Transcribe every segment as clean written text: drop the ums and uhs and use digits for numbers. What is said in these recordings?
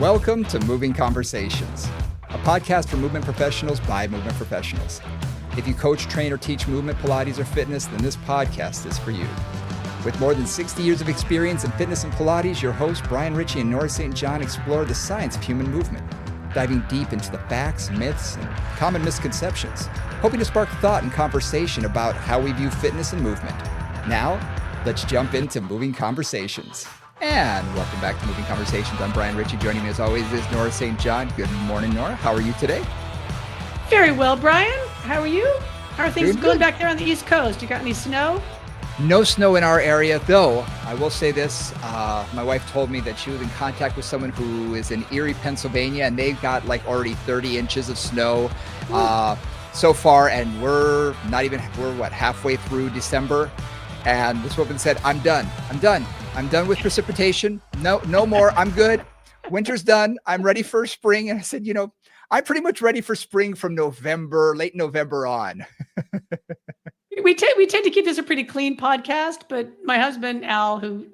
Welcome to Moving Conversations, a podcast for movement professionals by movement professionals. If you coach, train, or teach movement, Pilates, or fitness, then this podcast is for you. With more than 60 years of experience in fitness and Pilates, your hosts, Brian Ritchie and Nora St. John, explore the science of human movement, diving deep into the facts, myths, and common misconceptions, hoping to spark thought and conversation about how we view fitness and movement. Now, let's jump into Moving Conversations. And welcome back to Moving Conversations. I'm Brian Ritchie. Joining me as always is Nora St. John. Good morning, Nora. How are you today? Very well, Brian. How are you? How are things Doing going good. back there on the East Coast? You got any snow? No snow in our area, though. I will say this. My wife told me that she was in contact with someone who is in Erie, Pennsylvania, and they've got like already 30 inches of snow so far. And we're halfway through December. And this woman said, I'm done with precipitation. No more. I'm good. Winter's done. I'm ready for spring. And I said, I'm pretty much ready for spring from late November on. We tend to keep this a pretty clean podcast, but my husband Al, who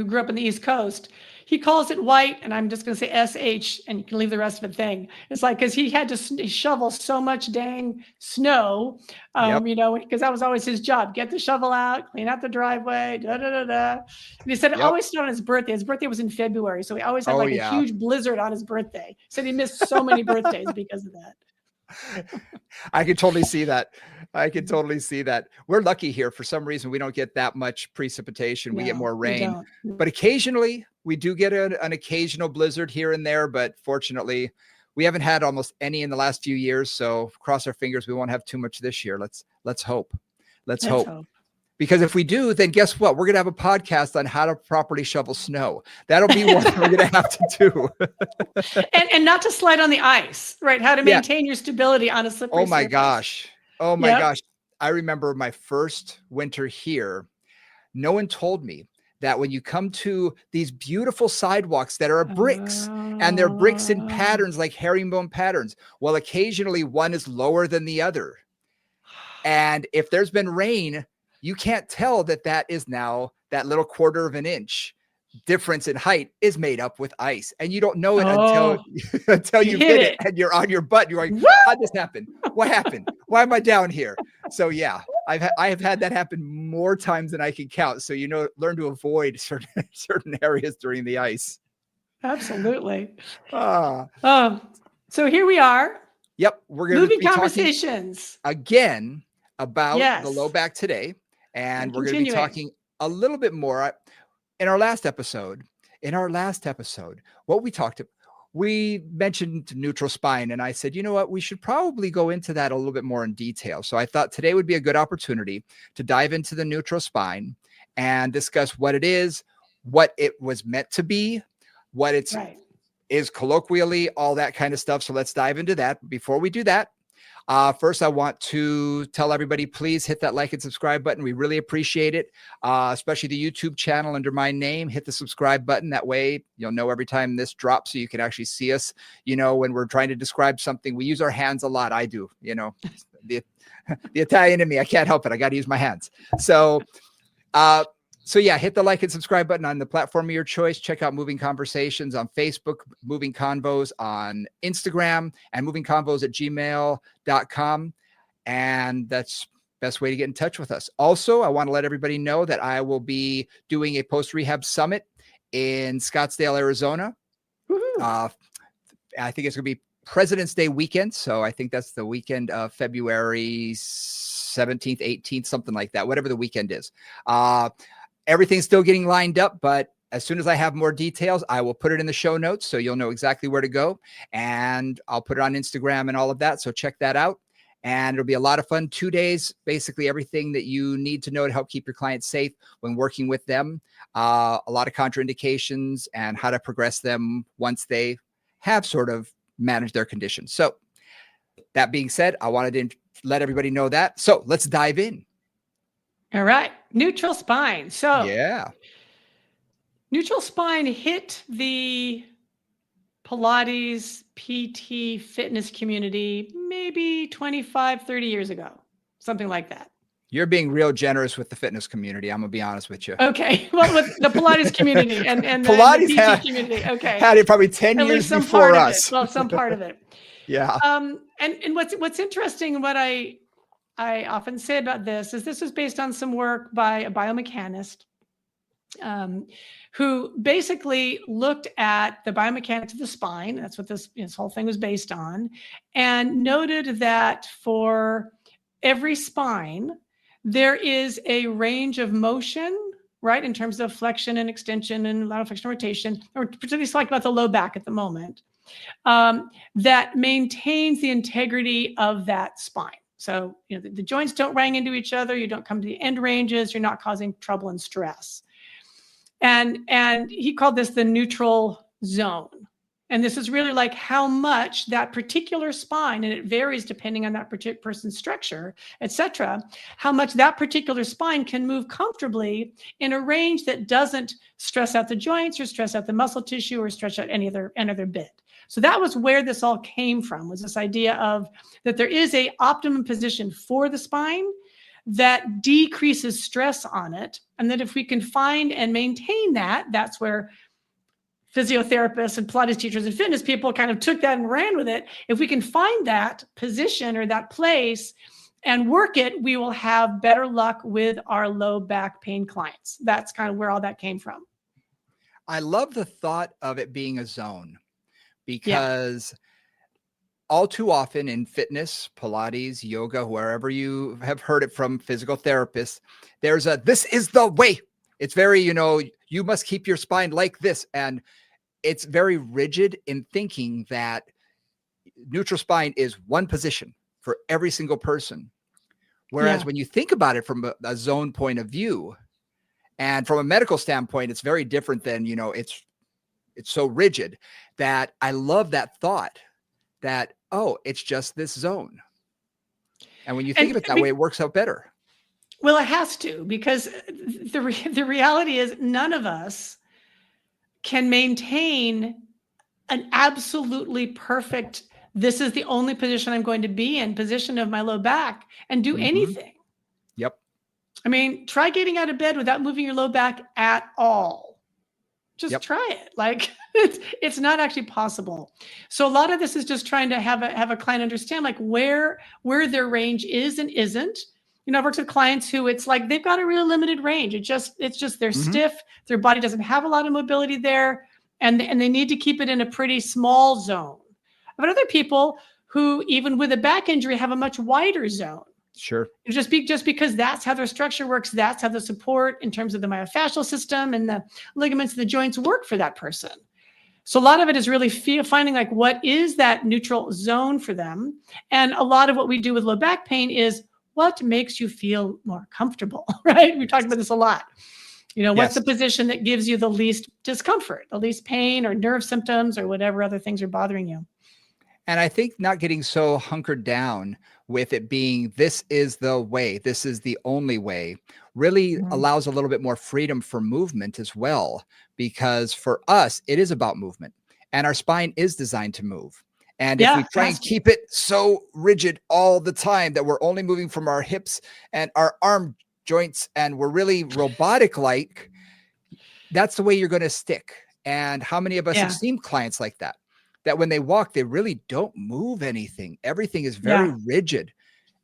grew up on the East Coast, he calls it white, and I'm just going to say SH, and you can leave the rest of it thing. It's like because he had to shovel so much dang snow, because that was always his job: get the shovel out, clean out the driveway, da da da da. And he said it always snowed on his birthday. His birthday was in February, so he always had a huge blizzard on his birthday. He said he missed so many birthdays because of that. I can totally see that. We're lucky here. For some reason, we don't get that much precipitation. We get more rain, but occasionally we do get an occasional blizzard here and there. But fortunately, we haven't had almost any in the last few years. So cross our fingers, we won't have too much this year. Let's hope. Let's hope. Because if we do, then guess what? We're going to have a podcast on how to properly shovel snow. That'll be one we're going to have to do. and not to slide on the ice, right? How to maintain your stability on a slippery surface. Oh my gosh. I remember my first winter here. No one told me that when you come to these beautiful sidewalks that are bricks, and they're bricks in patterns like herringbone patterns, well, occasionally one is lower than the other. And if there's been rain, you can't tell that is now that little quarter of an inch difference in height is made up with ice. And you don't know it until you hit it and you're on your butt. You're like, how'd this happen? What happened? Why am I down here? So yeah, I have had that happen more times than I can count. So, learn to avoid certain areas during the ice. Absolutely. So here we are. Yep. We're going to be conversations again about the low back today. And we're going to be talking a little bit more in our last episode. What we mentioned neutral spine, and I said, you know what, we should probably go into that a little bit more in detail. So I thought today would be a good opportunity to dive into the neutral spine and discuss what it is, what it was meant to be, what it is colloquially, all that kind of stuff. So let's dive into that. Before we do that, first, I want to tell everybody, please hit that like and subscribe button. We really appreciate it, especially the YouTube channel under my name. Hit the subscribe button. That way, you'll know every time this drops so you can actually see us. When we're trying to describe something, we use our hands a lot. I do, the Italian in me. I can't help it. I got to use my hands. So yeah, hit the like and subscribe button on the platform of your choice. Check out Moving Conversations on Facebook, Moving Convos on Instagram, and movingconvos@gmail.com. And that's best way to get in touch with us. Also, I want to let everybody know that I will be doing a post-rehab summit in Scottsdale, Arizona. I think it's going to be President's Day weekend. So I think that's the weekend of February 17th, 18th, something like that, whatever the weekend is. Everything's still getting lined up, but as soon as I have more details, I will put it in the show notes so you'll know exactly where to go. And I'll put it on Instagram and all of that. So check that out. And it'll be a lot of fun. 2 days, basically everything that you need to know to help keep your clients safe when working with them. A lot of contraindications and how to progress them once they have sort of managed their condition. So that being said, I wanted to let everybody know that. So let's dive in. All right. Neutral spine. So neutral spine hit the Pilates, PT, fitness community maybe 25, 30 years ago, something like that. You're being real generous with the fitness community. I'm gonna be honest with you. Okay. Well, with the Pilates community and Pilates the PT community. Okay. had it probably 10 At years least some before part of it. us. Well, some part of it. Yeah. And what's interesting, what I often say about this is based on some work by a biomechanist who basically looked at the biomechanics of the spine. That's what this whole thing was based on, and noted that for every spine, there is a range of motion, right, in terms of flexion and extension and lateral flexion rotation, or particularly talking about the low back at the moment, that maintains the integrity of that spine. So, the joints don't rang into each other. You don't come to the end ranges. You're not causing trouble and stress. And he called this the neutral zone. And this is really like how much that particular spine, and it varies depending on that particular person's structure, et cetera, how much that particular spine can move comfortably in a range that doesn't stress out the joints or stress out the muscle tissue or stretch out any other bit. So that was where this all came from, was this idea of that there is a optimum position for the spine that decreases stress on it. And that if we can find and maintain that, that's where physiotherapists and Pilates teachers and fitness people kind of took that and ran with it. If we can find that position or that place and work it, we will have better luck with our low back pain clients. That's kind of where all that came from. I love the thought of it being a zone, because all too often in fitness, Pilates, yoga, wherever you have heard it from physical therapists, there's this is the way. It's very, you must keep your spine like this. And it's very rigid in thinking that neutral spine is one position for every single person. Whereas when you think about it from a zone point of view, and from a medical standpoint, it's very different than, it's so rigid that I love that thought that, oh, it's just this zone. And when you think of it that way, it works out better. Well, it has to, because the reality is none of us can maintain an absolutely perfect, this is the only position I'm going to be in, position of my low back, and do anything. Yep. I mean, try getting out of bed without moving your low back at all. Just try it. Like it's not actually possible. So a lot of this is just trying to have a client understand like where their range is and isn't. I've worked with clients who it's like they've got a real limited range. It's just they're stiff. Their body doesn't have a lot of mobility there, and they need to keep it in a pretty small zone. But other people who, even with a back injury, have a much wider zone. Sure. Just because that's how their structure works. That's how the support in terms of the myofascial system and the ligaments and the joints work for that person. So a lot of it is really finding like what is that neutral zone for them. And a lot of what we do with low back pain is what makes you feel more comfortable, right? We talked about this a lot. What's the position that gives you the least discomfort, the least pain or nerve symptoms or whatever other things are bothering you. And I think not getting so hunkered down with it being, this is the way, this is the only way, really allows a little bit more freedom for movement as well. Because for us, it is about movement, and our spine is designed to move. And if we try and keep it so rigid all the time that we're only moving from our hips and our arm joints, and we're really robotic-like, that's the way you're going to stick. And how many of us have seen clients like that when they walk, they really don't move anything. Everything is very rigid.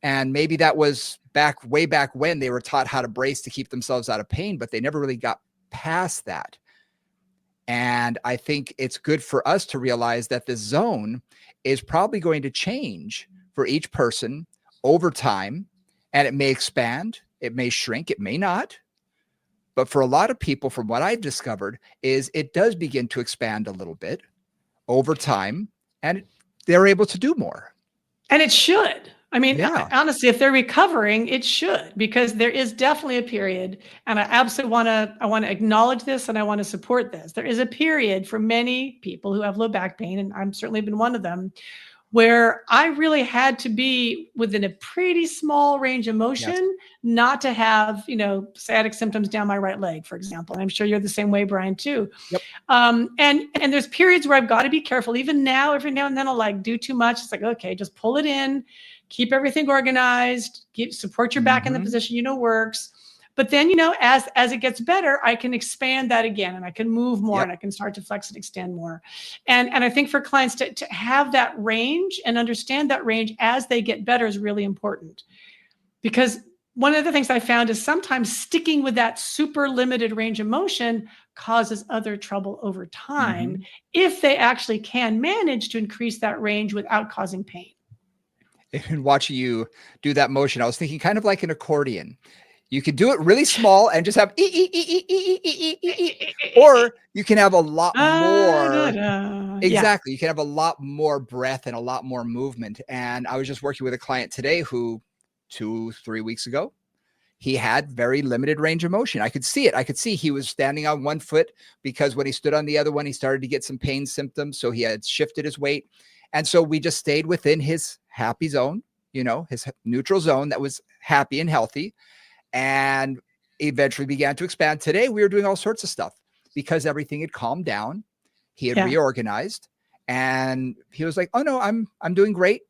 And maybe that was way back when they were taught how to brace to keep themselves out of pain, but they never really got past that. And I think it's good for us to realize that the zone is probably going to change for each person over time. And it may expand, it may shrink, it may not. But for a lot of people, from what I've discovered, is it does begin to expand a little bit over time, and they're able to do more. And it should. I mean, honestly, if they're recovering, it should, because there is definitely a period, and I absolutely want to acknowledge this, and I want to support this. There is a period for many people who have low back pain, and I've certainly been one of them, where I really had to be within a pretty small range of motion, not to have, sciatic symptoms down my right leg, for example. And I'm sure you're the same way, Brian, too. Yep. And there's periods where I've got to be careful. Even now, every now and then I'll like do too much. It's like, okay, just pull it in, keep everything organized, support your back in the position works. But then, as it gets better, I can expand that again, and I can move more, and I can start to flex and extend more. And I think for clients to have that range and understand that range as they get better is really important. Because one of the things I found is sometimes sticking with that super limited range of motion causes other trouble over time if they actually can manage to increase that range without causing pain. And watching you do that motion, I was thinking kind of like an accordion. You can do it really small and just have or you can have a lot more. Exactly. You can have a lot more breath and a lot more movement. And I was just working with a client today who 2-3 weeks ago, he had very limited range of motion. I could see it. I could see he was standing on one foot because when he stood on the other one, he started to get some pain symptoms. So he had shifted his weight. And so we just stayed within his happy zone, his neutral zone that was happy and healthy, and eventually began to expand. Today, we were doing all sorts of stuff because everything had calmed down. He had reorganized, and he was like, oh no, I'm doing great.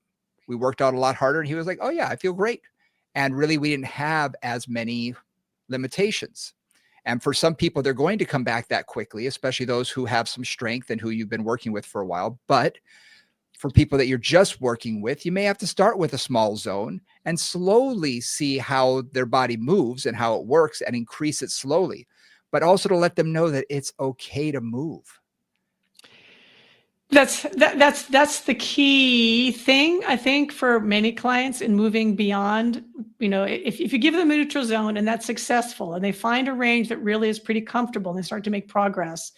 We worked out a lot harder. And he was like, oh yeah, I feel great. And really, we didn't have as many limitations. And for some people, they're going to come back that quickly, especially those who have some strength and who you've been working with for a while. But for people that you're just working with, you may have to start with a small zone and slowly see how their body moves and how it works and increase it slowly, but also to let them know that it's okay to move. That's the key thing, I think, for many clients in moving beyond. If you give them a neutral zone and that's successful and they find a range that really is pretty comfortable and they start to make progress,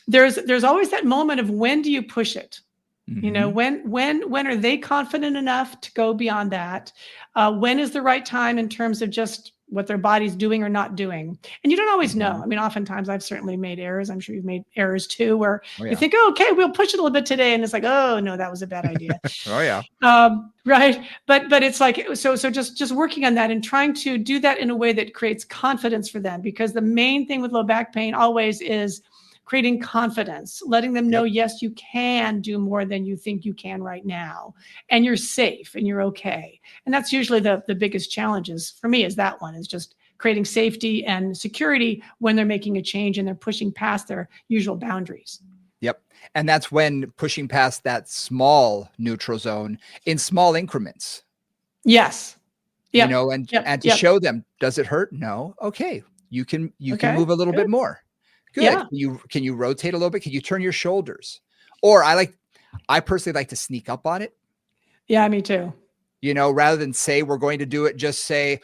there's always that moment of when do you push it? When are they confident enough to go beyond that? When is the right time in terms of just what their body's doing or not doing? And you don't always know. I mean, oftentimes I've certainly made errors. I'm sure you've made errors too, where you think, oh, okay, we'll push it a little bit today. And it's like, oh no, that was a bad idea. Right. But it's like, so just working on that and trying to do that in a way that creates confidence for them, because the main thing with low back pain always is creating confidence, letting them know, yes, you can do more than you think you can right now, and you're safe and you're okay. And that's usually the biggest challenges for me, is that one, is just creating safety and security when they're making a change and they're pushing past their usual boundaries. Yep. And that's when pushing past that small neutral zone in small increments. Yes. Yep. And to show them, does it hurt? No. Okay. You can move a little bit more. Good. Yeah. Can you rotate a little bit? Can you turn your shoulders? Or I personally like to sneak up on it. Yeah, me too. Rather than say we're going to do it, just say,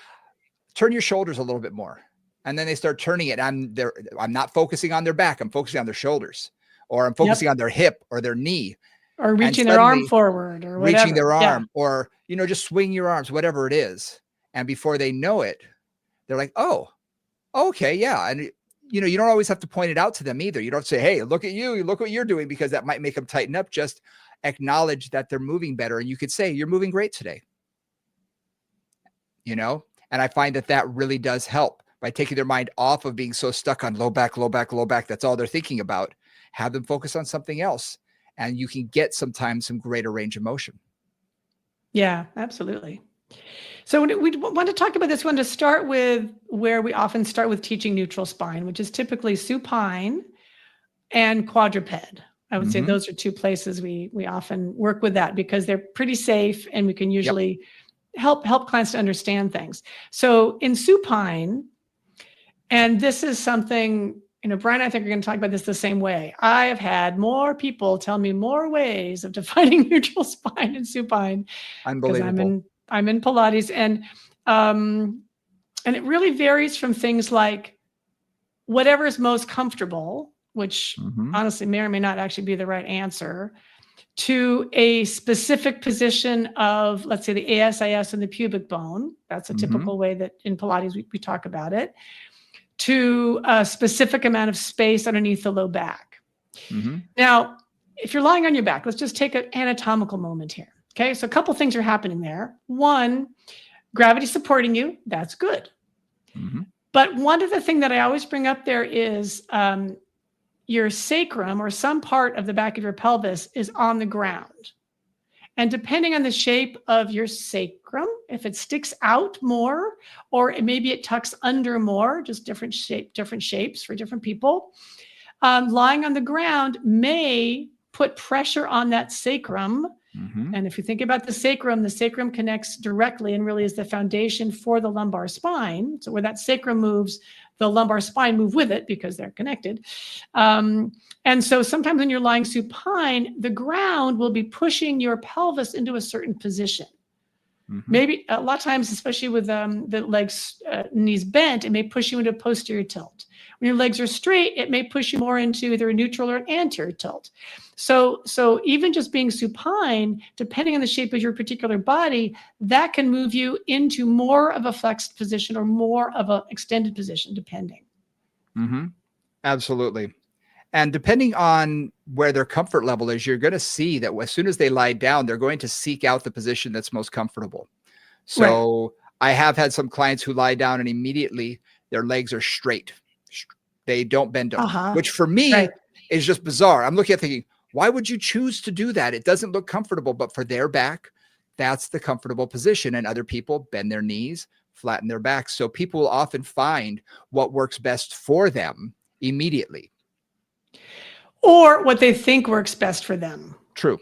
turn your shoulders a little bit more. And then they start turning it. I'm not focusing on their back. I'm focusing on their shoulders, or I'm focusing on their hip or their knee. Or reaching their arm forward, or whatever. Reaching their arm, or, just swing your arms, whatever it is. And before they know it, they're like, oh, okay. Yeah. And you don't always have to point it out to them either. You don't say, hey, look at you, look what you're doing, because that might make them tighten up. Just acknowledge that they're moving better. And you could say, you're moving great today. And I find that really does help by taking their mind off of being so stuck on low back, low back, low back. That's all they're thinking about. Have them focus on something else. And you can get sometimes some greater range of motion. Yeah, absolutely. So we want to talk about this one to start with, where we often start with teaching neutral spine, which is typically supine and quadruped. I would say those are two places we often work with that, because they're pretty safe and we can usually help clients to understand things. So in supine, and this is something, Brian, I think we're going to talk about this the same way. I have had more people tell me more ways of defining neutral spine and supine. Unbelievable. I'm in Pilates, and it really varies from things like whatever is most comfortable, which honestly may or may not actually be the right answer, to a specific position of, let's say, the ASIS and the pubic bone. That's a typical way that in Pilates we talk about it, to a specific amount of space underneath the low back. Now, if you're lying on your back, let's just take an anatomical moment here. Okay, so a couple things are happening there. One, gravity supporting you, that's good. But one other thing that I always bring up there is your sacrum, or some part of the back of your pelvis, is on the ground. And depending on the shape of your sacrum, if it sticks out more, or maybe it tucks under more, just different shapes for different people, lying on the ground may put pressure on that sacrum. Mm-hmm. And if you think about the sacrum connects directly and really is the foundation for the lumbar spine. So where that sacrum moves, the lumbar spine move with it because they're connected. And so sometimes when you're lying supine, the ground will be pushing your pelvis into a certain position. Mm-hmm. Maybe a lot of times, especially with the legs, knees bent, it may push you into a posterior tilt. When your legs are straight, it may push you more into either a neutral or an anterior tilt. So even just being supine, depending on the shape of your particular body, that can move you into more of a flexed position or more of an extended position, depending. Mm-hmm. Absolutely. And depending on where their comfort level is, you're going to see that as soon as they lie down, they're going to seek out the position that's most comfortable. So right. I have had some clients who lie down and immediately their legs are straight. They don't bend over, which for me is just bizarre. I'm looking at thinking, why would you choose to do that? It doesn't look comfortable, but for their back, that's the comfortable position. And other people bend their knees, flatten their backs. So people will often find what works best for them immediately. Or what they think works best for them. True.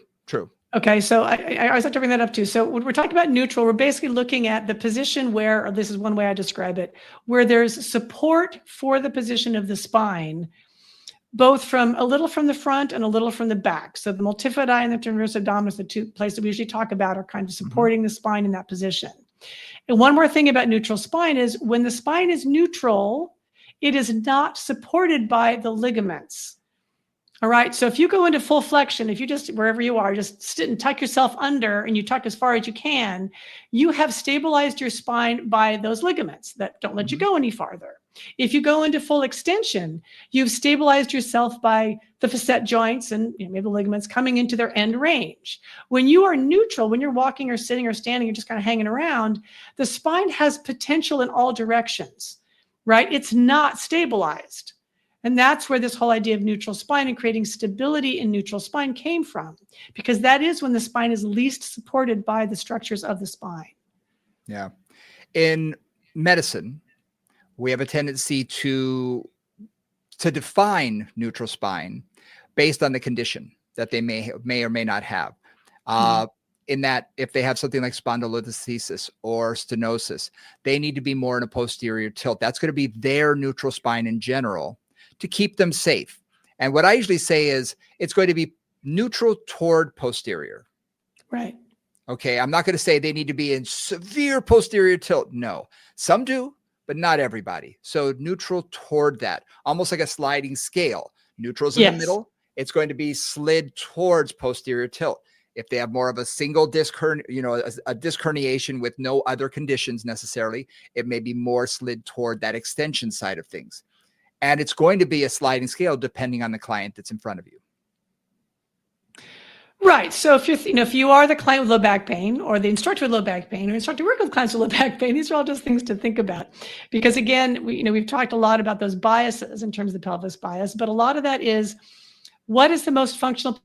Okay, so I always have to bring that up too. So when we're talking about neutral, we're basically looking at the position where, or this is one way I describe it, where there's support for the position of the spine, both from a little from the front and a little from the back. So the multifidi and the transverse abdominis, the two places we usually talk about, are kind of supporting the spine in that position. And one more thing about neutral spine is when the spine is neutral, it is not supported by the ligaments. All right. So if you go into full flexion, if you just, wherever you are, just sit and tuck yourself under and you tuck as far as you can, you have stabilized your spine by those ligaments that don't let you go any farther. If you go into full extension, you've stabilized yourself by the facet joints and maybe the ligaments coming into their end range. When you are neutral, when you're walking or sitting or standing, you're just kind of hanging around, the spine has potential in all directions, right? It's not stabilized. And that's where this whole idea of neutral spine and creating stability in neutral spine came from, because that is when the spine is least supported by the structures of the spine. Yeah. In medicine, we have a tendency to define neutral spine based on the condition that they may or may not have. In that, if they have something like spondylolisthesis or stenosis, they need to be more in a posterior tilt. That's going to be their neutral spine in general to keep them safe. And what I usually say is it's going to be neutral toward posterior. Right. Okay. I'm not going to say they need to be in severe posterior tilt. No, some do, but not everybody. So neutral toward that, almost like a sliding scale. Neutral's in the middle. It's going to be slid towards posterior tilt. If they have more of a single disc, a disc herniation with no other conditions necessarily, it may be more slid toward that extension side of things. And it's going to be a sliding scale depending on the client that's in front of you. Right. So if you are the client with low back pain, or the instructor with low back pain, or instructor working with clients with low back pain, these are all just things to think about. Because again, we've talked a lot about those biases in terms of the pelvis bias, but a lot of that is what is the most functional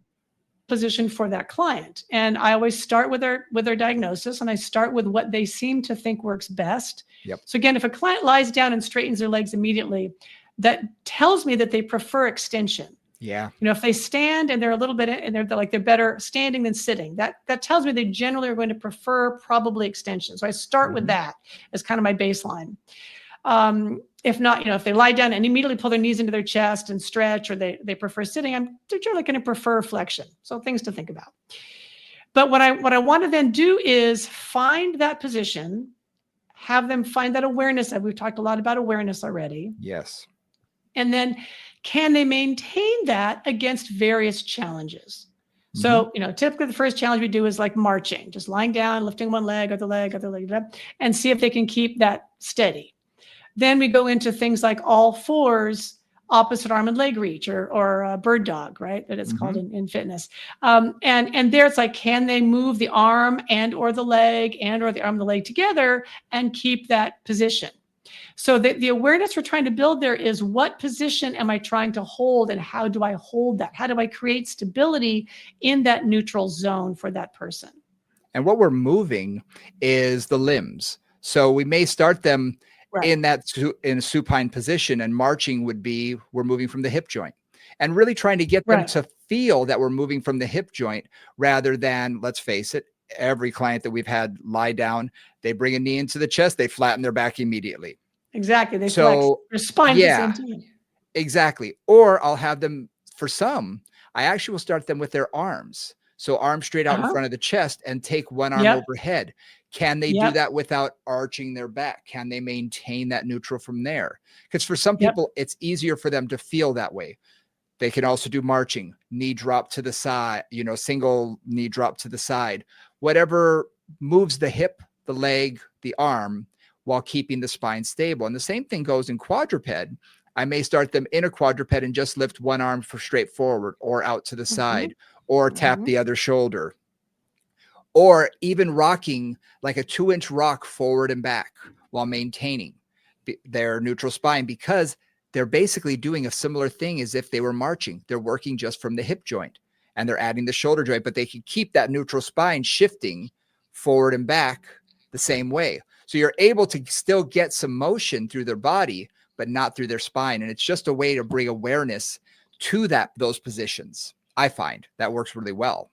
position for that client. And I always start with their diagnosis, and I start with what they seem to think works best. Yep. So again, if a client lies down and straightens their legs immediately, that tells me that they prefer extension. Yeah. If they stand and they're a little bit, and they're better standing than sitting, that tells me they generally are going to prefer probably extension. So I start with that as kind of my baseline. If not, if they lie down and immediately pull their knees into their chest and stretch, or they prefer sitting, they're generally going to prefer flexion. So things to think about. But what I want to then do is find that position, have them find that awareness. We've talked a lot about awareness already. Yes. And then can they maintain that against various challenges? So, typically the first challenge we do is like marching, just lying down, lifting one leg, other leg, and see if they can keep that steady. Then we go into things like all fours, opposite arm and leg reach, or bird dog, right? That it's called in fitness. And there it's like, can they move the arm and or the leg and or the arm and the leg together and keep that position? So the awareness we're trying to build there is, what position am I trying to hold, and how do I hold that? How do I create stability in that neutral zone for that person? And what we're moving is the limbs. So we may start them in that in supine position, and marching would be, we're moving from the hip joint, and really trying to get them to feel that we're moving from the hip joint, rather than, let's face it, every client that we've had lie down, they bring a knee into the chest, they flatten their back immediately. Exactly. They flex their spine at the same time. Exactly. Or I'll have them, for some, I actually will start them with their arms. So arms straight out in front of the chest, and take one arm overhead. Can they do that without arching their back? Can they maintain that neutral from there? Because for some people, it's easier for them to feel that way. They can also do marching, knee drop to the side, single knee drop to the side, whatever moves the hip, the leg, the arm, while keeping the spine stable. And the same thing goes in quadruped. I may start them in a quadruped and just lift one arm for straight forward, or out to the side, or tap the other shoulder, or even rocking like a 2-inch rock forward and back while maintaining their neutral spine, because they're basically doing a similar thing as if they were marching. They're working just from the hip joint, and they're adding the shoulder joint, but they can keep that neutral spine shifting forward and back the same way. So you're able to still get some motion through their body, but not through their spine. And it's just a way to bring awareness to those positions. I find that works really well.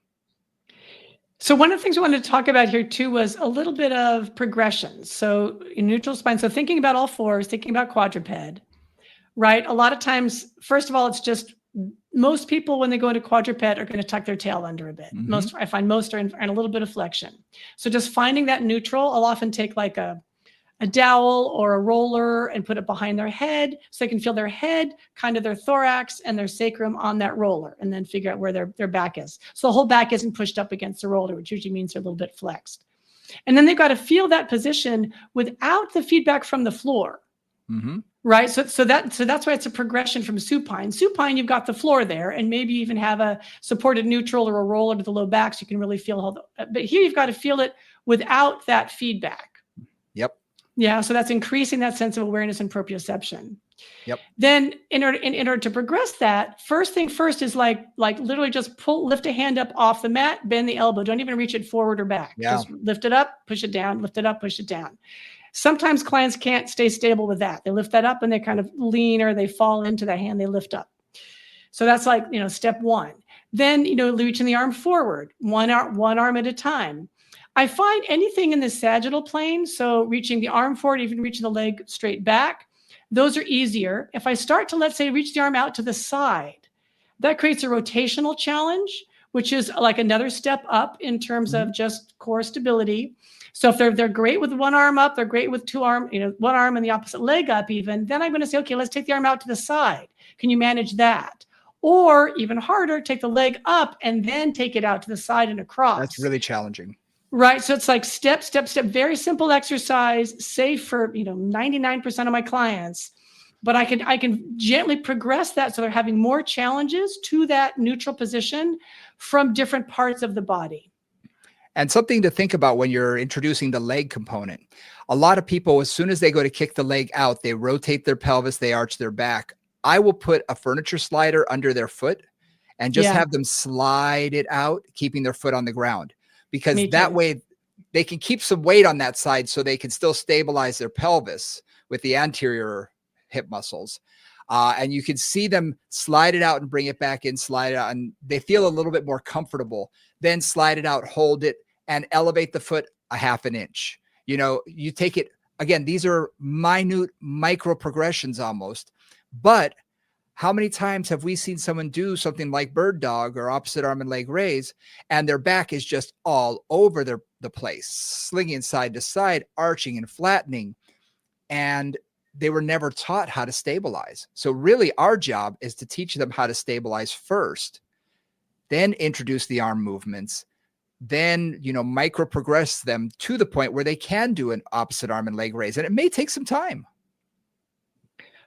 So one of the things we wanted to talk about here too was a little bit of progression. So in neutral spine, so thinking about all fours, thinking about quadruped, right? A lot of times, first of all, it's just, most people when they go into quadruped are going to tuck their tail under a bit. I find most are in a little bit of flexion. So just finding that neutral, I'll often take like a dowel or a roller and put it behind their head, so they can feel their head, kind of their thorax and their sacrum on that roller, and then figure out where their back is. So the whole back isn't pushed up against the roller, which usually means they're a little bit flexed. And then they've got to feel that position without the feedback from the floor. Right. So that's why it's a progression from supine. Supine, you've got the floor there, and maybe even have a supported neutral or a roller to the low back, so you can really feel but here you've got to feel it without that feedback. Yeah, so that's increasing that sense of awareness and proprioception. Then in order to progress that, first thing first is like literally just lift a hand up off the mat, bend the elbow. Don't even reach it forward or back. Just lift it up, push it down, lift it up, push it down. Sometimes clients can't stay stable with that. They lift that up and they kind of lean, or they fall into that hand they lift up. So that's like, step one. Then, reaching the arm forward, one arm at a time. I find anything in the sagittal plane, so reaching the arm forward, even reaching the leg straight back, those are easier. If I start to, let's say, reach the arm out to the side, that creates a rotational challenge, which is like another step up in terms of just core stability. So if they're great with one arm up, they're great with one arm and the opposite leg up even, then I'm going to say, okay, let's take the arm out to the side. Can you manage that? Or even harder, take the leg up and then take it out to the side and across. That's really challenging. Right. So it's like step, step, step, very simple exercise, safe for, 99% of my clients, but I can gently progress that. So they're having more challenges to that neutral position from different parts of the body. And something to think about when you're introducing the leg component. A lot of people, as soon as they go to kick the leg out, they rotate their pelvis, they arch their back. I will put a furniture slider under their foot and just have them slide it out, keeping their foot on the ground. Because that way they can keep some weight on that side, so they can still stabilize their pelvis with the anterior hip muscles. And you can see them slide it out and bring it back in, slide it out, and they feel a little bit more comfortable. Then slide it out, hold it, and elevate the foot a half an inch. You take it, again, these are minute micro progressions almost, but how many times have we seen someone do something like bird dog or opposite arm and leg raise, and their back is just all over the place, slinging side to side, arching and flattening, and they were never taught how to stabilize. So really our job is to teach them how to stabilize first, then introduce the arm movements, then, micro progress them to the point where they can do an opposite arm and leg raise. And it may take some time.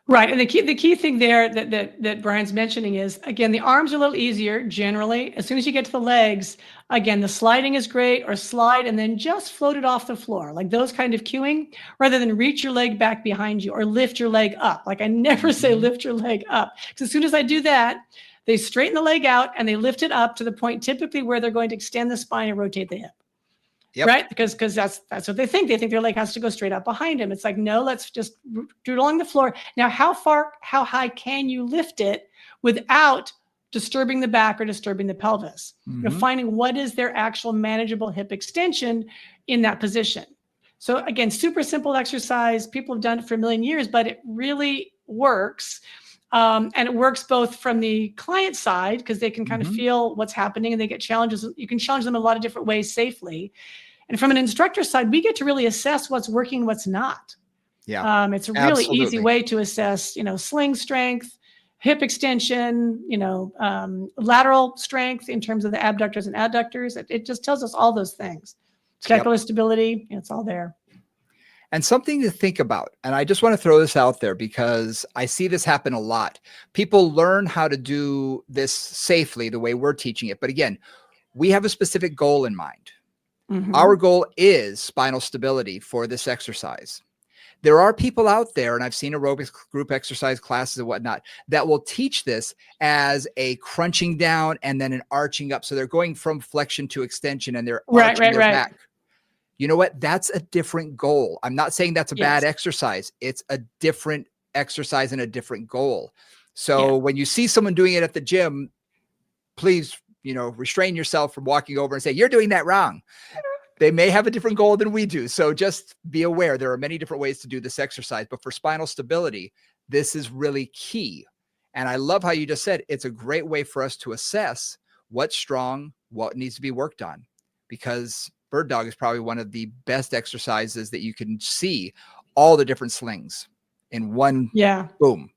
Right. And the key thing there that Brian's mentioning is, again, the arms are a little easier generally. As soon as you get to the legs, again, the sliding is great, or slide and then just float it off the floor, like those kind of cueing, rather than reach your leg back behind you or lift your leg up. Like I never say lift your leg up, because as soon as I do that, they straighten the leg out and they lift it up to the point typically where they're going to extend the spine and rotate the hip. Yep. Right? Because that's what they think. They think their leg has to go straight up behind him. It's like, no, let's just do it along the floor. Now, how high can you lift it without disturbing the back or disturbing the pelvis? You're finding what is their actual manageable hip extension in that position. So again, super simple exercise. People have done it for a million years, but it really works. And it works both from the client side, because they can kind of feel what's happening and they get challenges. You can challenge them in a lot of different ways safely. And from an instructor side, we get to really assess what's working, what's not. Yeah, it's a really easy way to assess, sling strength, hip extension, lateral strength in terms of the abductors and adductors. It just tells us all those things. Scapular stability, it's all there. And something to think about, and I just want to throw this out there because I see this happen a lot. People learn how to do this safely the way we're teaching it. But again, we have a specific goal in mind. Our goal is spinal stability for this exercise. There are people out there, and I've seen aerobics group exercise classes and whatnot, that will teach this as a crunching down and then an arching up. So they're going from flexion to extension and they're arching their back. You know what? That's a different goal. I'm not saying that's a bad exercise. It's a different exercise and a different goal. So when you see someone doing it at the gym, please, restrain yourself from walking over and say, you're doing that wrong. They may have a different goal than we do. So just be aware there are many different ways to do this exercise. But for spinal stability, this is really key. And I love how you just said it's a great way for us to assess what's strong, what needs to be worked on, because bird dog is probably one of the best exercises that you can see all the different slings in one boom.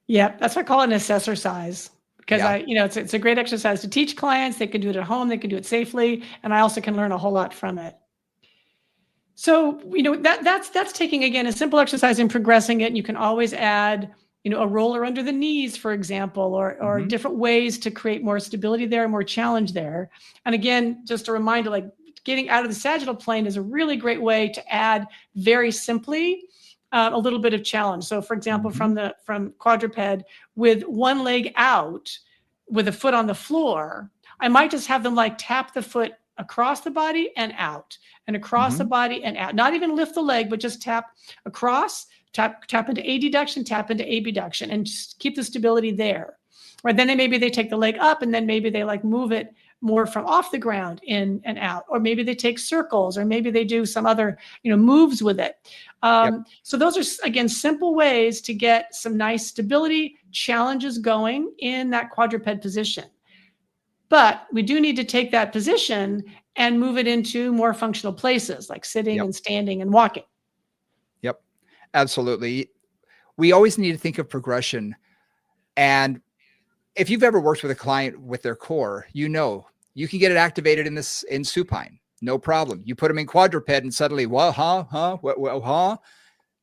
Yeah, that's what I call it, an assessor size. Because it's a great exercise to teach clients. They can do it at home. They can do it safely. And I also can learn a whole lot from it. So, that's taking, again, a simple exercise and progressing it. And you can always add, a roller under the knees, for example, or different ways to create more stability there, more challenge there. And again, just a reminder, like getting out of the sagittal plane is a really great way to add very simply a little bit of challenge. So for example, from quadruped with one leg out with a foot on the floor, I might just have them like tap the foot across the body and out and across the body and out, not even lift the leg, but just tap across, tap into adduction, tap into abduction, and just keep the stability there. Right. Then maybe they take the leg up and then maybe they like move it more from off the ground in and out, or maybe they take circles, or maybe they do some other, moves with it. So those are, again, simple ways to get some nice stability challenges going in that quadruped position. But we do need to take that position and move it into more functional places like sitting and standing and walking. Yep, absolutely. We always need to think of progression. And if you've ever worked with a client with their core, you can get it activated in supine, no problem. You put them in quadruped and suddenly, they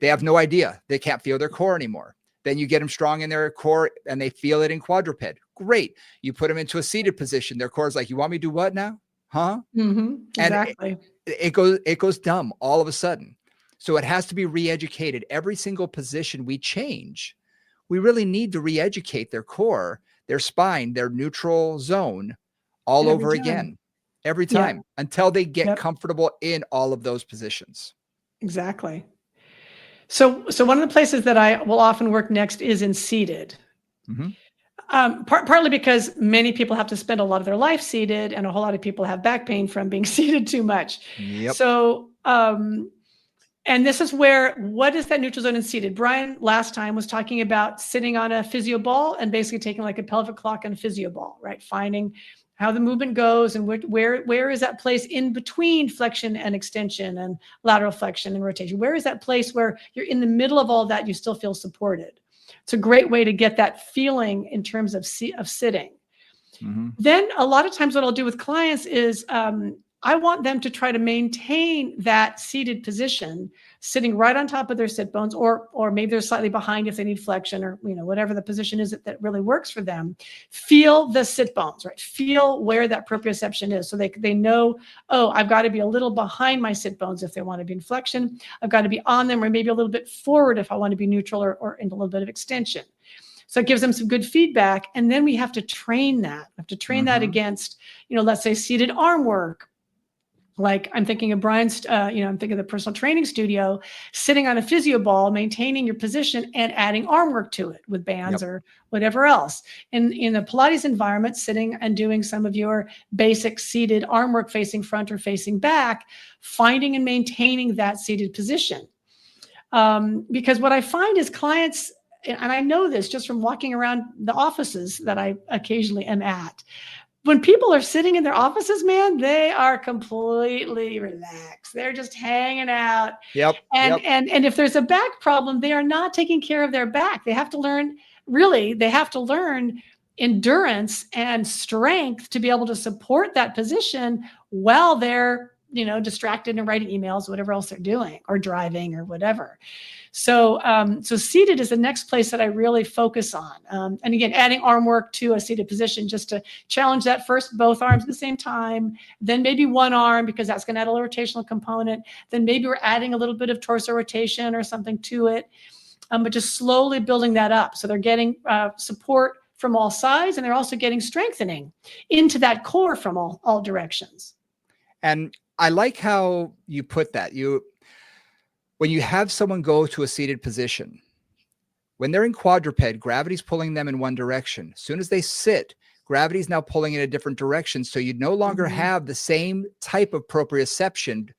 have no idea. They can't feel their core anymore. Then you get them strong in their core and they feel it in quadruped. Great. You put them into a seated position. Their core is like, you want me to do what now? Huh? Exactly. And it goes dumb all of a sudden. So it has to be re-educated. Every single position we change, we really need to re-educate their core, their spine, their neutral zone all over again, every time until they get comfortable in all of those positions. Exactly. So one of the places that I will often work next is in seated. Partly because many people have to spend a lot of their life seated, and a whole lot of people have back pain from being seated too much. So, and this is where, what is that neutral zone in seated? Brian last time was talking about sitting on a physio ball and basically taking like a pelvic clock and a physio ball, right? Finding how the movement goes and where is that place in between flexion and extension and lateral flexion and rotation? Where is that place where you're in the middle of all that, you still feel supported? It's a great way to get that feeling in terms of sitting. Then a lot of times what I'll do with clients is I want them to try to maintain that seated position sitting right on top of their sit bones, or maybe they're slightly behind if they need flexion, or whatever the position is that really works for them. Feel the sit bones, right? Feel where that proprioception is, so they know, oh, I've got to be a little behind my sit bones if they want to be in flexion. I've got to be on them, or maybe a little bit forward if I want to be neutral, or in a little bit of extension. So it gives them some good feedback. And then we have to train that. We have to train that against, let's say seated arm work. Like I'm thinking of Brian's, I'm thinking of the personal training studio, sitting on a physio ball, maintaining your position and adding arm work to it with bands or whatever else. In the Pilates environment, sitting and doing some of your basic seated arm work facing front or facing back, finding and maintaining that seated position. Because what I find is clients, and I know this just from walking around the offices that I occasionally am at, when people are sitting in their offices, man, they are completely relaxed. They're just hanging out. And if there's a back problem, they are not taking care of their back. They have to learn endurance and strength to be able to support that position while they're, distracted and writing emails, whatever else they're doing, or driving or whatever. So seated is the next place that I really focus on. And again, adding arm work to a seated position just to challenge that. First, both arms at the same time, then maybe one arm, because that's going to add a little rotational component. Then maybe we're adding a little bit of torso rotation or something to it, but just slowly building that up. So they're getting support from all sides, and they're also getting strengthening into that core from all directions. And I like how you put that. When you have someone go to a seated position, when they're in quadruped, gravity's pulling them in one direction. As soon as they sit, gravity's now pulling in a different direction. So you no longer have the same type of proprioception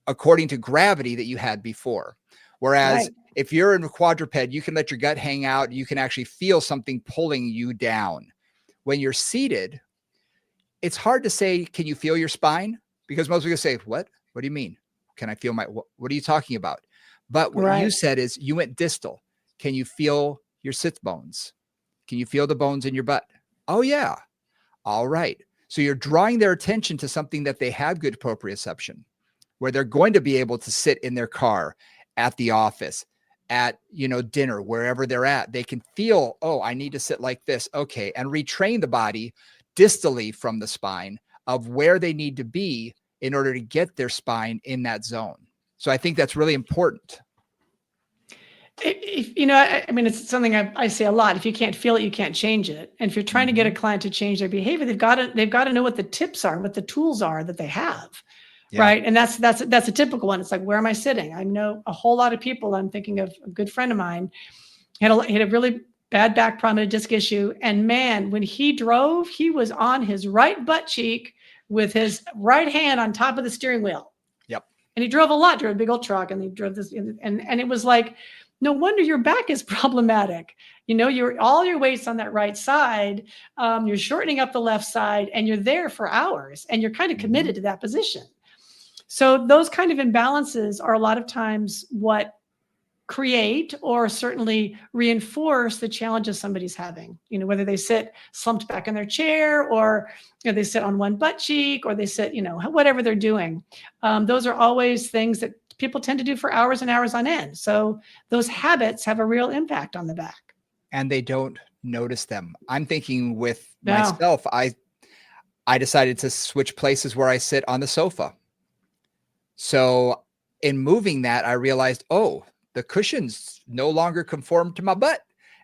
according to gravity that you had before. Whereas if you're in a quadruped, you can let your gut hang out. You can actually feel something pulling you down. When you're seated, it's hard to say, can you feel your spine? Because most people say, what? What do you mean? Can I feel what are you talking about? But what you said is you went distal. Can you feel your sit bones? Can you feel the bones in your butt? Oh yeah. All right. So you're drawing their attention to something that they have good proprioception, where they're going to be able to sit in their car, at the office, at, dinner, wherever they're at. They can feel, oh, I need to sit like this. Okay. And retrain the body distally from the spine of where they need to be in order to get their spine in that zone. So I think that's really important. It's something I say a lot. If you can't feel it, you can't change it. And if you're trying to get a client to change their behavior, they've got to know what the tips are, what the tools are that they have. Right. And that's a typical one. It's like, where am I sitting? I know a whole lot of people. I'm thinking of a good friend of mine had a really bad back problem, a disc issue. And man, when he drove, he was on his right butt cheek with his right hand on top of the steering wheel. Yep. And he drove a lot, drove a big old truck, and he drove this, and it was like, no wonder your back is problematic. All your weight's on that right side. You're shortening up the left side, and you're there for hours, and you're kind of committed to that position. So those kind of imbalances are a lot of times what create or certainly reinforce the challenges somebody's having, whether they sit slumped back in their chair, or they sit on one butt cheek, or they sit, whatever they're doing. Those are always things that people tend to do for hours and hours on end. So those habits have a real impact on the back. And they don't notice them. I'm thinking with myself, I decided to switch places where I sit on the sofa. So in moving that, I realized, oh, the cushions no longer conform to my butt,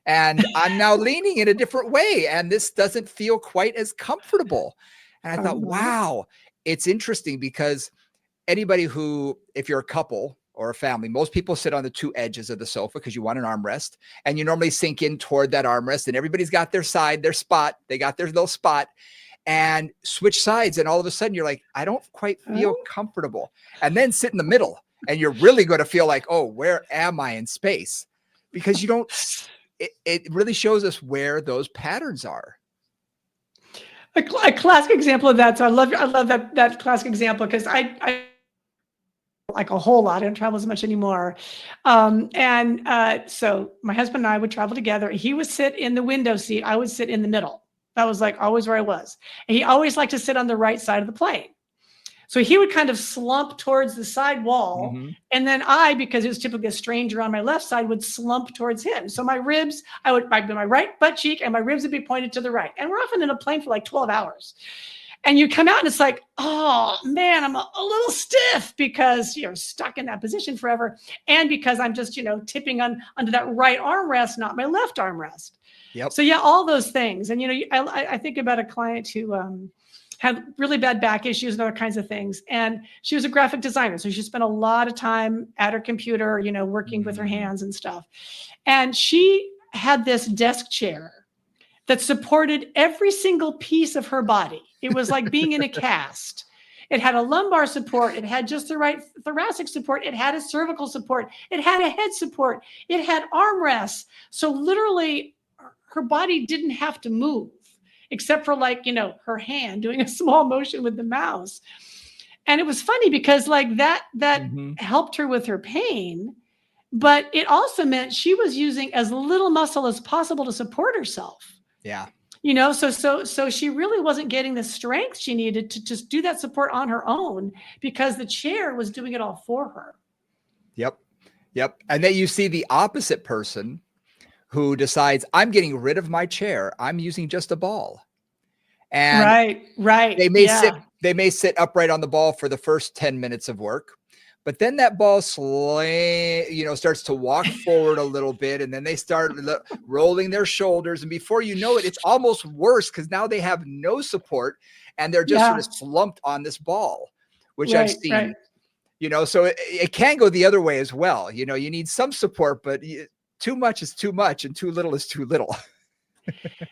and I'm now leaning in a different way, and this doesn't feel quite as comfortable. And I thought, wow, it's interesting, because anybody if you're a couple or a family, most people sit on the two edges of the sofa because you want an armrest, and you normally sink in toward that armrest, and everybody's got their side, their spot. They got their little spot, and switch sides. And all of a sudden you're like, I don't quite feel comfortable. And then sit in the middle, and you're really going to feel like, oh, where am I in space? Because it really shows us where those patterns are. A classic example of that. So I love that classic example, because I like a whole lot. I don't travel as much anymore. So my husband and I would travel together. He would sit in the window seat. I would sit in the middle. That was like always where I was. And he always liked to sit on the right side of the plane. So he would kind of slump towards the side wall. Mm-hmm. And then I, because it was typically a stranger on my left side, would slump towards him. So my ribs, my right butt cheek and my ribs would be pointed to the right. And we're often in a plane for like 12 hours. And you come out and it's like, oh man, I'm a little stiff because you're stuck in that position forever. And because I'm just, tipping under that right armrest, not my left armrest. Yep. So yeah, all those things. And, I think about a client who had really bad back issues and other kinds of things. And she was a graphic designer. So she spent a lot of time at her computer, working with her hands and stuff. And she had this desk chair that supported every single piece of her body. It was like being in a cast. It had a lumbar support. It had just the right thoracic support. It had a cervical support. It had a head support. It had armrests. So literally her body didn't have to move except for her hand doing a small motion with the mouse. And it was funny because that helped her with her pain, but it also meant she was using as little muscle as possible to support herself. Yeah. So she really wasn't getting the strength she needed to just do that support on her own because the chair was doing it all for her. Yep. And then you see the opposite person who decides, I'm getting rid of my chair. I'm using just a ball. And right. They may sit upright on the ball for the first 10 minutes of work. But then that ball starts to walk forward a little bit, and then they start rolling their shoulders. And before you know it, it's almost worse because now they have no support and they're just sort of slumped on this ball, which I've seen. Right. So it can go the other way as well. You need some support, but too much is too much and too little is too little.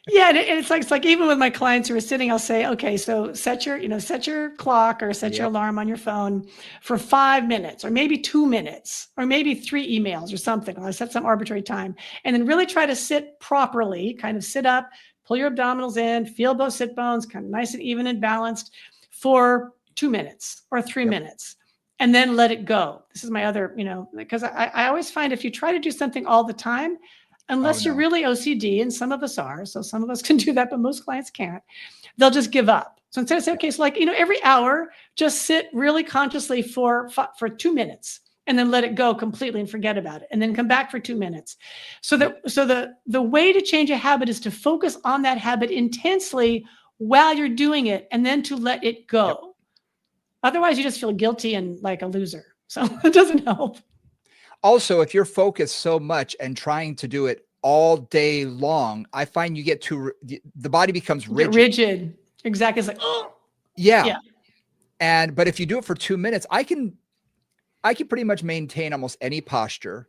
Yeah, and it's like even with my clients who are sitting, I'll say, okay, so set your clock or set your alarm on your phone for 5 minutes or maybe 2 minutes or maybe 3 emails or something. I'll set some arbitrary time and then really try to sit properly, kind of sit up, pull your abdominals in, feel both sit bones, kind of nice and even and balanced for 2 minutes or 3 minutes. And then let it go. This is my other, because I always find if you try to do something all the time, unless you're really OCD, and some of us are, so some of us can do that, but most clients can't, they'll just give up. So instead of saying, okay, so every hour, just sit really consciously for 2 minutes and then let it go completely and forget about it. And then come back for 2 minutes. So the way to change a habit is to focus on that habit intensely while you're doing it and then to let it go. Yep. Otherwise, you just feel guilty and like a loser. So it doesn't help. Also, if you're focused so much and trying to do it all day long, I find you get the body becomes rigid. Exactly. It's like, oh. Yeah. But if you do it for 2 minutes, I can pretty much maintain almost any posture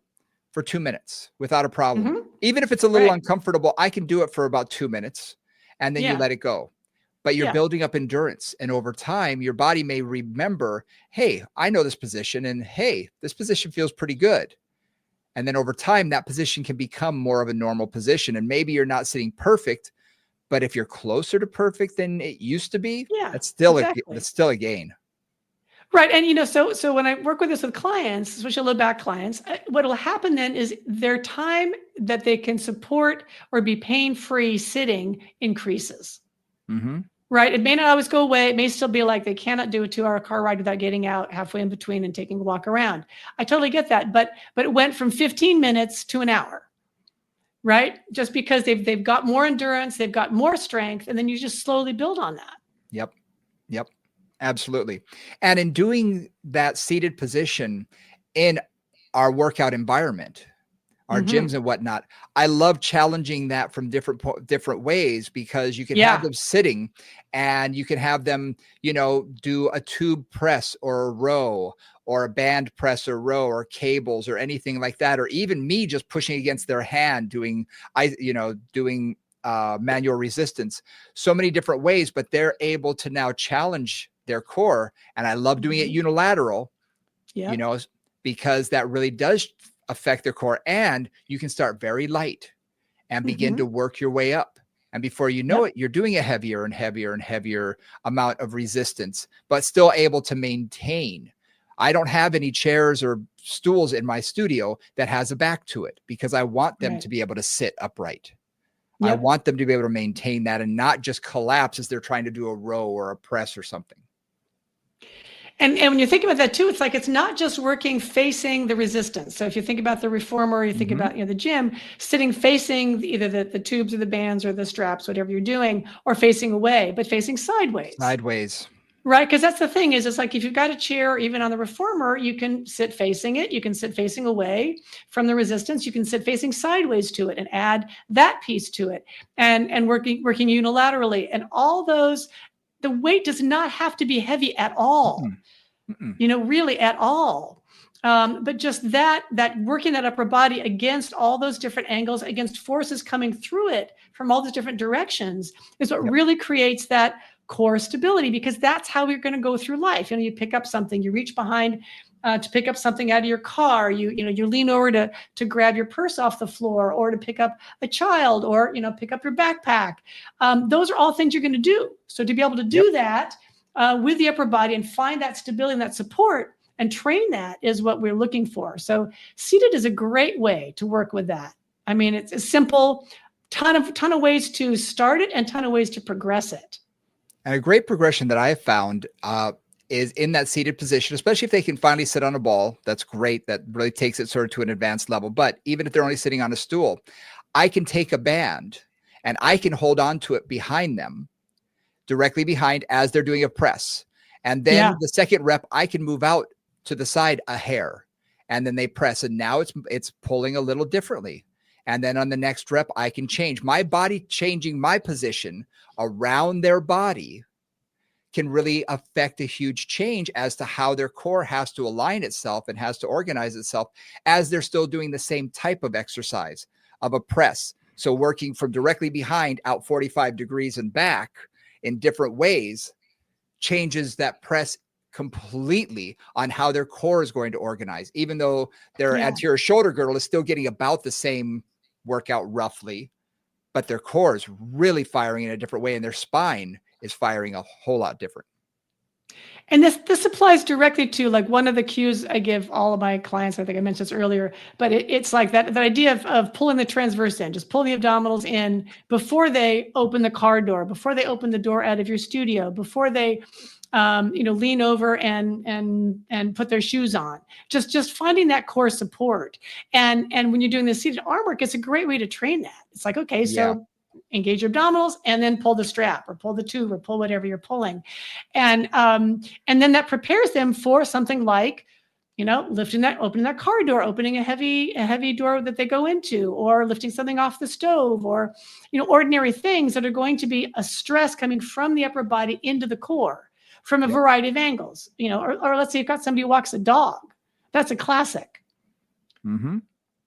for 2 minutes without a problem. Mm-hmm. Even if it's a little uncomfortable, I can do it for about 2 minutes and then you let it go. But you're building up endurance. And over time, your body may remember, hey, I know this position. And hey, this position feels pretty good. And then over time, that position can become more of a normal position. And maybe you're not sitting perfect, but if you're closer to perfect than it used to be, that's still a gain. Right. And, so when I work with this with clients, especially low back clients, what will happen then is their time that they can support or be pain-free sitting increases. Mm-hmm. Right. It may not always go away. It may still be like they cannot do a 2-hour car ride without getting out halfway in between and taking a walk around. I totally get that. But it went from 15 minutes to an hour. Right. Just because they've got more endurance, they've got more strength, and then you just slowly build on that. Yep. Absolutely. And in doing that seated position in our workout environment, our gyms and whatnot, I love challenging that from different ways because you can have them sitting and you can have them, do a tube press or a row or a band press or row or cables or anything like that. Or even me just pushing against their hand, doing manual resistance, so many different ways, but they're able to now challenge their core. And I love doing it unilateral, because that really does affect their core, and you can start very light and begin to work your way up. And before you know it, you're doing a heavier and heavier and heavier amount of resistance, but still able to maintain. I don't have any chairs or stools in my studio that has a back to it because I want them to be able to sit upright. I want them to be able to maintain that and not just collapse as they're trying to do a row or a press or something. And when you think about that too, it's like, it's not just working facing the resistance. So if you think about the reformer, you think about, the gym, sitting facing either the tubes or the bands or the straps, whatever you're doing, or facing away, but facing sideways. Sideways. Right. Because that's the thing is, it's like, if you've got a chair, even on the reformer, you can sit facing it. You can sit facing away from the resistance. You can sit facing sideways to it and add that piece to it, and working unilaterally. And all those, the weight does not have to be heavy at all. Really at all. But just that working that upper body against all those different angles, against forces coming through it from all the different directions, is what really creates that core stability, because that's how you're going to go through life. You pick up something, you reach behind to pick up something out of your car, you lean over to grab your purse off the floor, or to pick up a child, or pick up your backpack. Those are all things you're going to do. So to be able to do that with the upper body and find that stability and that support and train that is what we're looking for. So seated is a great way to work with that. I mean, it's a simple, ton of ways to start it and ton of ways to progress it. And a great progression that I have found is in that seated position, especially if they can finally sit on a ball. That's great. That really takes it sort of to an advanced level. But even if they're only sitting on a stool, I can take a band and I can hold on to it behind them, directly behind, as they're doing a press. And then the second rep, I can move out to the side a hair, and then they press. And now it's pulling a little differently. And then on the next rep, I can change my body. Changing my position around their body can really affect a huge change as to how their core has to align itself and has to organize itself as they're still doing the same type of exercise of a press. So working from directly behind out 45 degrees and back in different ways changes that press completely on how their core is going to organize, even though their anterior shoulder girdle is still getting about the same workout roughly, but their core is really firing in a different way, and their spine is firing a whole lot different. And this applies directly to, like, one of the cues I give all of my clients. I think I mentioned this earlier, but it's like that idea of pulling the transverse in, just pull the abdominals in before they open the car door, before they open the door out of your studio, before they lean over and put their shoes on. Just finding that core support. And when you're doing the seated arm work, it's a great way to train that. It's like, okay, so engage your abdominals and then pull the strap or pull the tube or pull whatever you're pulling. And then that prepares them for something like, opening that car door, opening a heavy door that they go into, or lifting something off the stove, or, ordinary things that are going to be a stress coming from the upper body into the core from a variety of angles, or let's say you've got somebody who walks a dog. That's a classic.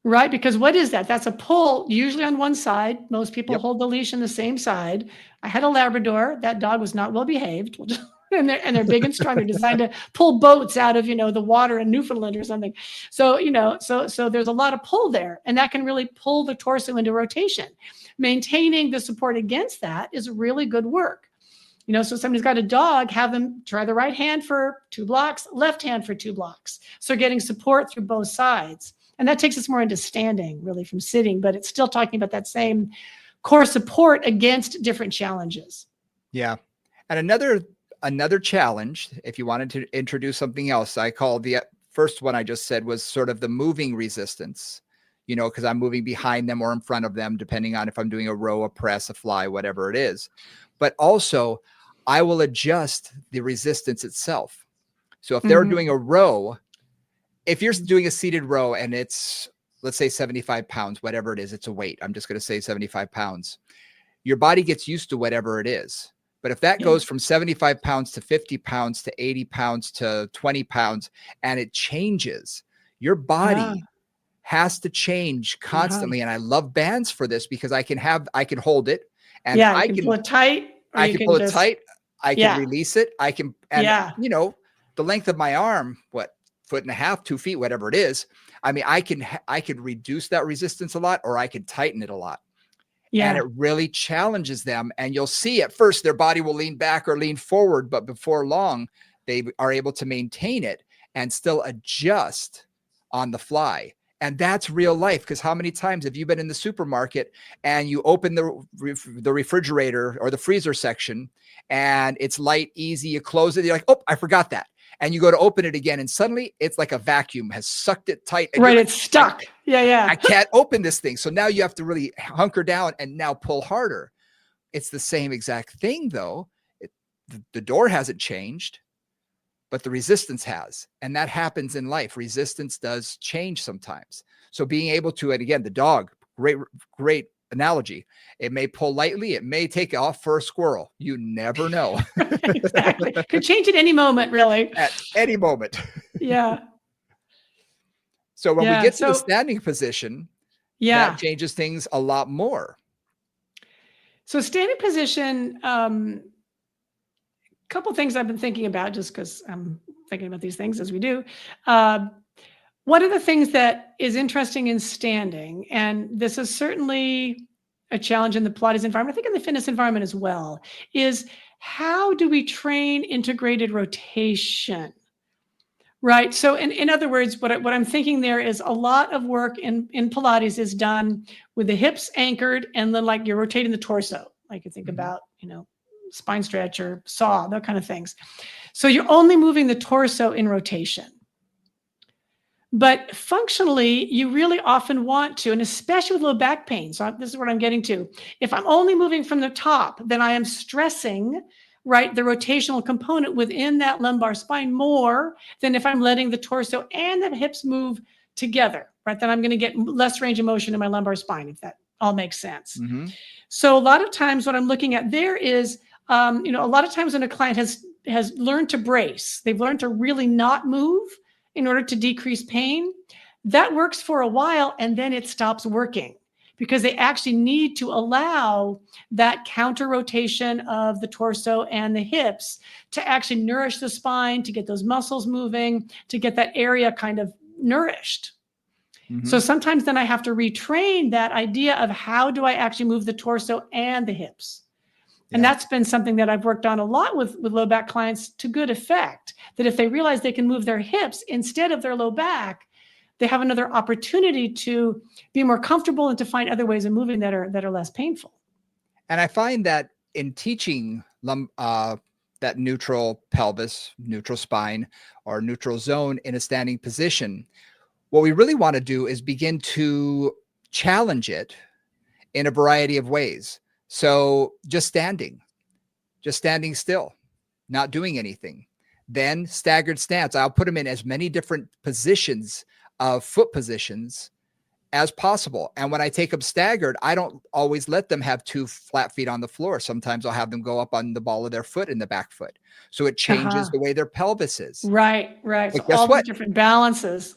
Right? Because what is that? That's a pull, usually on one side. Most people hold the leash on the same side. I had a Labrador. That dog was not well behaved. And they're big and strong. They're designed to pull boats out of, the water in Newfoundland or something. So, so there's a lot of pull there, and that can really pull the torso into rotation. Maintaining the support against that is really good work. So somebody's got a dog, have them try the right hand for 2 blocks, left hand for 2 blocks. So getting support through both sides. And that takes us more into standing, really, from sitting, but it's still talking about that same core support against different challenges. Yeah. And another challenge, if you wanted to introduce something else, I call the first one I just said was sort of the moving resistance, because I'm moving behind them or in front of them, depending on if I'm doing a row, a press, a fly, whatever it is. But also I will adjust the resistance itself. So if they're doing a row, if you're doing a seated row and it's, let's say 75 pounds, whatever it is, it's a weight. I'm just going to say 75 pounds. Your body gets used to whatever it is. But if that goes from 75 pounds to 50 pounds to 80 pounds to 20 pounds, and it changes, your body has to change constantly. And I love bands for this because I can hold it, and I can pull it tight. I can pull it tight. I can release it. I can, and the length of my arm, 1.5 feet, 2 feet, whatever it is. I mean, I could reduce that resistance a lot, or I could tighten it a lot. And it really challenges them. And you'll see at first their body will lean back or lean forward, but before long, they are able to maintain it and still adjust on the fly. And that's real life. Because how many times have you been in the supermarket and you open the refrigerator or the freezer section and it's light, easy, you close it, you're like, oh, I forgot that. and you go to open it again, and suddenly it's like a vacuum has sucked it tight. And right. It's stuck. I can't open this thing. So now you have to really hunker down and now pull harder. It's the same exact thing though. The door hasn't changed, but the resistance has. And that happens in life. Resistance does change sometimes. So being able to, and again, the dog, great analogy. It may pull lightly. It may take off for a squirrel. You never know. Exactly. Could change at any moment, really. At any moment. Yeah. So when we get to the standing position, that changes things a lot more. So standing position, couple things I've been thinking about, just because I'm thinking about these things as we do. One of the things that is interesting in standing, and this is certainly a challenge in the Pilates environment, I think in the fitness environment as well, is how do we train integrated rotation? Right. So in other words, what I'm thinking there is a lot of work in Pilates is done with the hips anchored, and then like you're rotating the torso, like you think about, spine stretch or saw, that kind of things. So you're only moving the torso in rotation. But functionally, you really often want to, and especially with low back pain. So this is what I'm getting to. If I'm only moving from the top, then I am stressing, right, the rotational component within that lumbar spine more than if I'm letting the torso and the hips move together, right? Then I'm going to get less range of motion in my lumbar spine, if that all makes sense. Mm-hmm. So a lot of times what I'm looking at there is, a lot of times when a client has learned to brace, they've learned to really not move in order to decrease pain, that works for a while, and then it stops working because they actually need to allow that counter rotation of the torso and the hips to actually nourish the spine, to get those muscles moving, to get that area kind of nourished. Mm-hmm. So sometimes then I have to retrain that idea of how do I actually move the torso and the hips. And that's been something that I've worked on a lot with low back clients to good effect, that if they realize they can move their hips instead of their low back, they have another opportunity to be more comfortable and to find other ways of moving that are less painful. And I find that in teaching that neutral pelvis, neutral spine, or neutral zone in a standing position, what we really want to do is begin to challenge it in a variety of ways. So just standing still, not doing anything. Then staggered stance. I'll put them in as many different positions of foot positions as possible. And when I take them staggered, I don't always let them have two flat feet on the floor. Sometimes I'll have them go up on the ball of their foot in the back foot. So it changes the way their pelvis is. Right. But so all the different balances.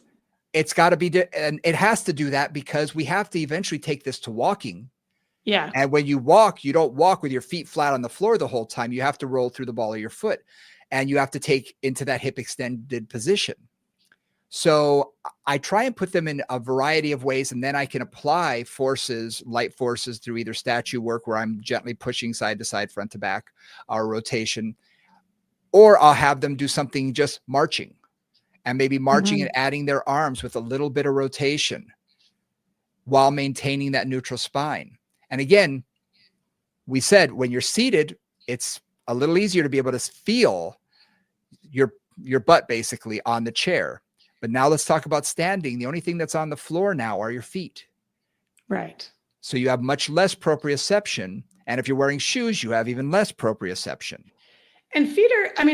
It's got to be, and it has to do that because we have to eventually take this to walking. Yeah. And when you walk, you don't walk with your feet flat on the floor the whole time. You have to roll through the ball of your foot, and you have to take into that hip extended position. So I try and put them in a variety of ways, and then I can apply forces, light forces through either statue work where I'm gently pushing side to side, front to back, or rotation, or I'll have them do something just marching, and maybe marching and adding their arms with a little bit of rotation while maintaining that neutral spine. And again, we said when you're seated, it's a little easier to be able to feel your butt basically on the chair. But now let's talk about standing. The only thing that's on the floor now are your feet. Right. So you have much less proprioception. And if you're wearing shoes, you have even less proprioception. And feet are,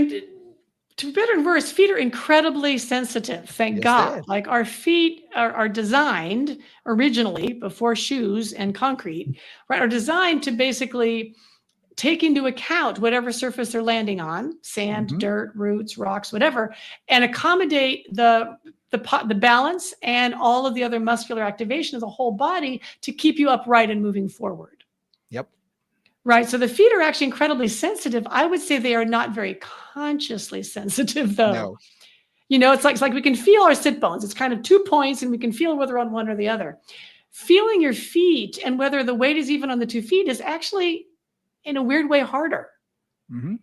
to better and worse, feet are incredibly sensitive. Thank God. Like our feet are designed originally before shoes and concrete, right? Are designed to basically take into account whatever surface they're landing on, sand, dirt, roots, rocks, whatever, and accommodate the balance and all of the other muscular activation of the whole body to keep you upright and moving forward. Yep. Right. So the feet are actually incredibly sensitive. I would say they are not very consciously sensitive, though. No. It's like we can feel our sit bones. It's kind of 2 points, and we can feel whether on one or the other. Feeling your feet and whether the weight is even on the 2 feet is actually, in a weird way, harder. Mm-hmm.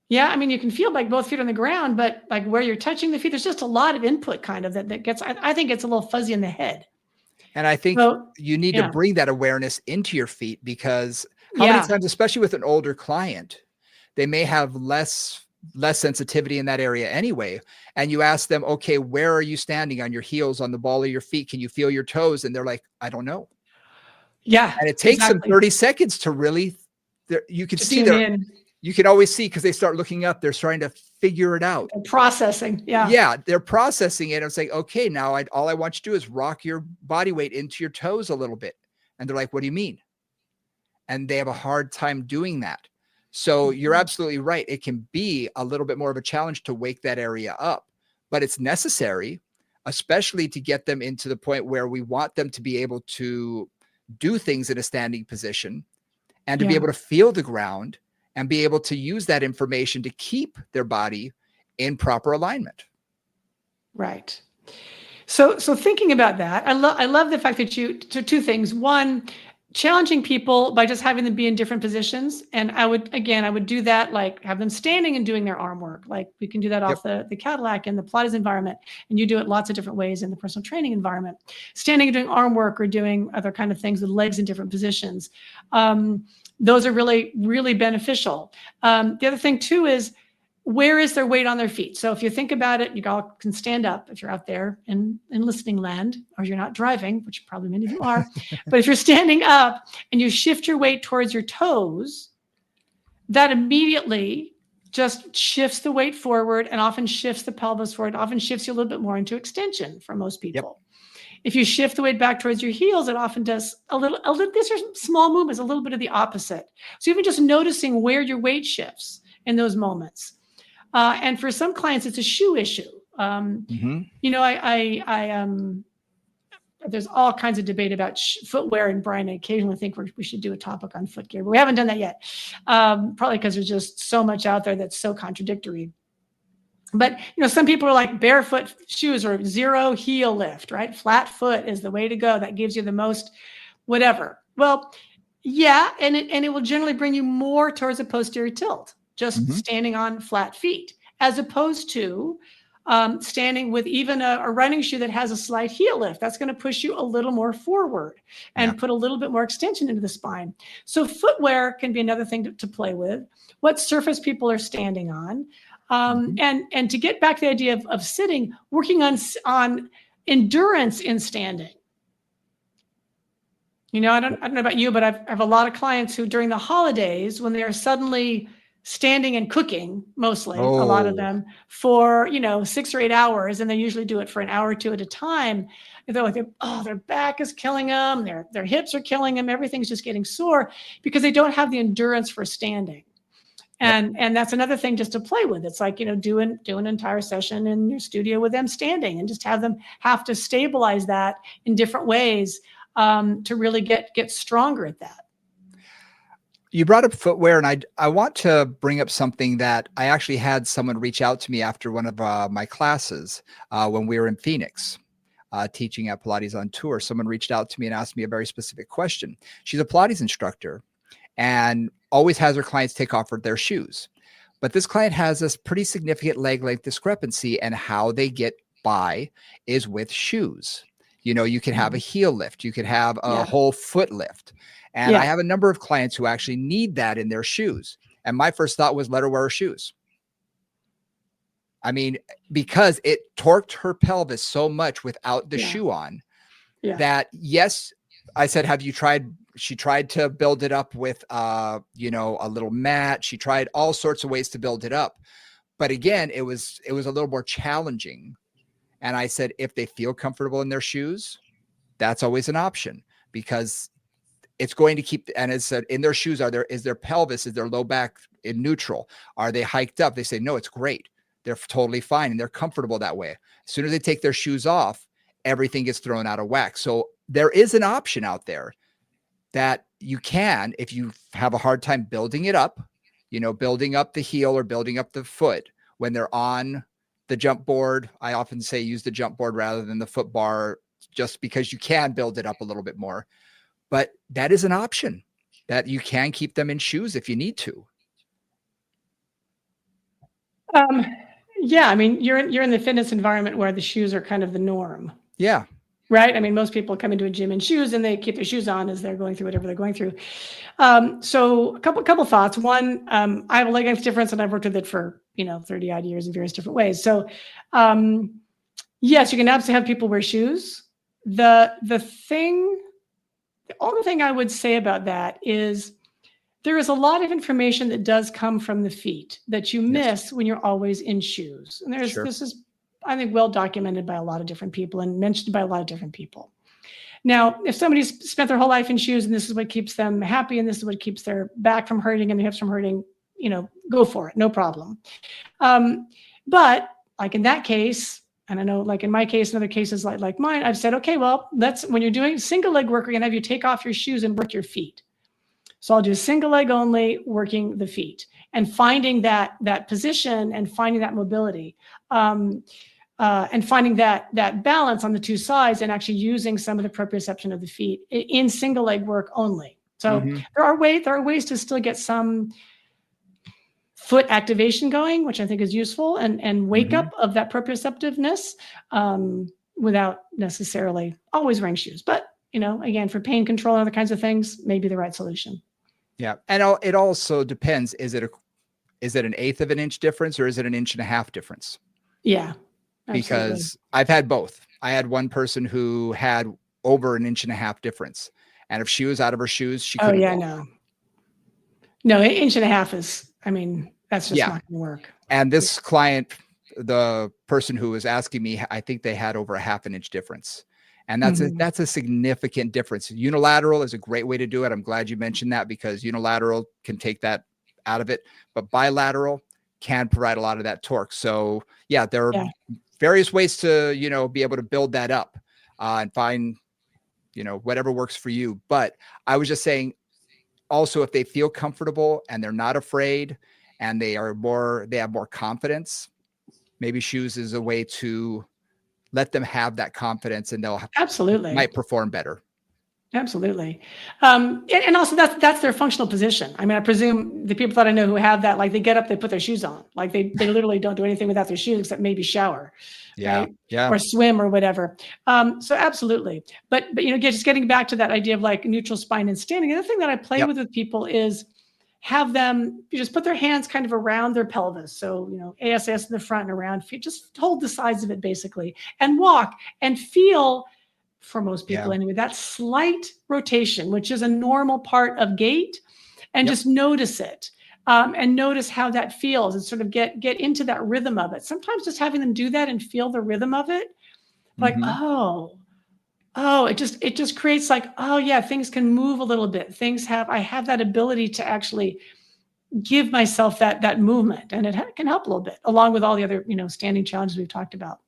Yeah. You can feel like both feet on the ground, but like where you're touching the feet, there's just a lot of input kind of that gets, I think it's a little fuzzy in the head. And I think you need to bring that awareness into your feet, because how many times, especially with an older client, they may have less less sensitivity in that area anyway. And you ask them, okay, where are you standing? On your heels, on the ball of your feet? Can you feel your toes? And they're like, I don't know. Yeah. And it takes them exactly. 30 seconds to really, you can To see tune in. you can always see, because they start looking up, they're starting to figure it out. They're processing. Yeah. Yeah. They're processing it. It's like, okay, now all I want you to do is rock your body weight into your toes a little bit. And they're like, what do you mean? And they have a hard time doing that. So you're absolutely right. It can be a little bit more of a challenge to wake that area up, but it's necessary, especially to get them into the point where we want them to be able to do things in a standing position and to be able to feel the ground and be able to use that information to keep their body in proper alignment. Right. So thinking about that, I love the fact that two things. One, challenging people by just having them be in different positions. And I would do that, like have them standing and doing their arm work. Like we can do that off the Cadillac in the Pilates environment. And you do it lots of different ways in the personal training environment. Standing and doing arm work or doing other kind of things with legs in different positions. Those are really, really beneficial. The other thing too is, where is their weight on their feet? So if you think about it, you all can stand up if you're out there in listening land, or you're not driving, which probably many of you are. But if you're standing up and you shift your weight towards your toes, that immediately just shifts the weight forward and often shifts the pelvis forward, often shifts you a little bit more into extension for most people. If you shift the weight back towards your heels, it often does a little, these are small movements, a little bit of the opposite. So even just noticing where your weight shifts in those moments. And for some clients, it's a shoe issue. You know, there's all kinds of debate about footwear, and Brian, I occasionally think we should do a topic on foot gear, but we haven't done that yet. Probably because there's just so much out there that's so contradictory. But, you know, some people are like barefoot shoes or zero heel lift, right? Flat foot is the way to go. That gives you the most whatever. Well, yeah. And it will generally bring you more towards a posterior tilt, just standing on flat feet, as opposed to standing with even a running shoe that has a slight heel lift. That's going to push you a little more forward and put a little bit more extension into the spine. So footwear can be another thing to play with. What surface people are standing on. And to get back to the idea of sitting, working on endurance in standing. You know, I don't know about you, but I have a lot of clients who during the holidays, when they are suddenly standing and cooking, mostly, a lot of them, for, 6 or 8 hours, and they usually do it for an hour or two at a time. And they're like, their back is killing them, their hips are killing them, everything's just getting sore because they don't have the endurance for standing. And that's another thing just to play with. It's like, do an entire session in your studio with them standing and just have them have to stabilize that in different ways to really get stronger at that. You brought up footwear, and I want to bring up something that I actually had someone reach out to me after one of my classes when we were in Phoenix teaching at Pilates on Tour. Someone reached out to me and asked me a very specific question. She's a Pilates instructor and always has her clients take off their shoes. But this client has this pretty significant leg length discrepancy, and how they get by is with shoes. You can have a heel lift, you could have a whole foot lift. And I have a number of clients who actually need that in their shoes. And my first thought was, let her wear her shoes. I mean, because it torqued her pelvis so much without the shoe on that, yes, I said, have you tried? She tried to build it up with, a little mat. She tried all sorts of ways to build it up. But again, it was a little more challenging. And I said, if they feel comfortable in their shoes, that's always an option, because it's going to keep, and it said in their shoes, is their pelvis, is their low back in neutral? Are they hiked up? They say, no, it's great. They're totally fine. And they're comfortable that way. As soon as they take their shoes off, everything gets thrown out of whack. So there is an option out there that you can, if you have a hard time building it up, building up the heel or building up the foot when they're on the jump board. I often say use the jump board rather than the foot bar, just because you can build it up a little bit more. But that is an option that you can keep them in shoes if you need to. Yeah, I mean, you're in the fitness environment where the shoes are kind of the norm. Yeah. right? I mean, most people come into a gym in shoes and they keep their shoes on as they're going through whatever they're going through. So a couple thoughts. One, I have a leg length difference and I've worked with it for, 30 odd years in various different ways. So yes, you can absolutely have people wear shoes. The only thing I would say about that is there is a lot of information that does come from the feet that you miss when you're always in shoes. And this is, I think, well documented by a lot of different people and mentioned by a lot of different people. Now, if somebody's spent their whole life in shoes and this is what keeps them happy and this is what keeps their back from hurting and their hips from hurting, go for it, no problem. But like in that case, and I know like in my case and other cases like mine, I've said, okay, well, when you're doing single leg work, we're gonna have you take off your shoes and work your feet. So I'll do single leg only, working the feet and finding that position and finding that mobility. And finding that balance on the two sides and actually using some of the proprioception of the feet in single leg work only. So there are ways to still get some foot activation going, which I think is useful, and wake up of that proprioceptiveness without necessarily always wearing shoes. But again, for pain control and other kinds of things, may be the right solution. Yeah, and it also depends. Is it an eighth of an inch difference or is it an inch and a half difference? Yeah. Because absolutely. I've had both. I had one person who had over an inch and a half difference. And if she was out of her shoes, she couldn't walk. No, an inch and a half is, that's just not going to work. And this client, the person who was asking me, I think they had over a half an inch difference. And that's a significant difference. Unilateral is a great way to do it. I'm glad you mentioned that because unilateral can take that out of it, but bilateral can provide a lot of that torque. So yeah, there are various ways to, be able to build that up and find, whatever works for you. But I was just saying also, if they feel comfortable and they're not afraid and they have more confidence, maybe shoes is a way to let them have that confidence and they'll might perform better. Absolutely. And also that's their functional position. I presume the people that I know who have that, like they get up, they put their shoes on, like they literally don't do anything without their shoes except maybe shower, right? Or swim or whatever. So absolutely. But just getting back to that idea of like neutral spine and standing, the other thing that I play with people is have them just put their hands kind of around their pelvis. So, ASS in the front and around feet, just hold the sides of it basically and walk and feel, for most people anyway, that slight rotation, which is a normal part of gait, and just notice it and notice how that feels and sort of get into that rhythm of it. Sometimes just having them do that and feel the rhythm of it, like, it just creates like, oh yeah, things can move a little bit. I have that ability to actually give myself that movement, and it can help a little bit along with all the other, standing challenges we've talked about.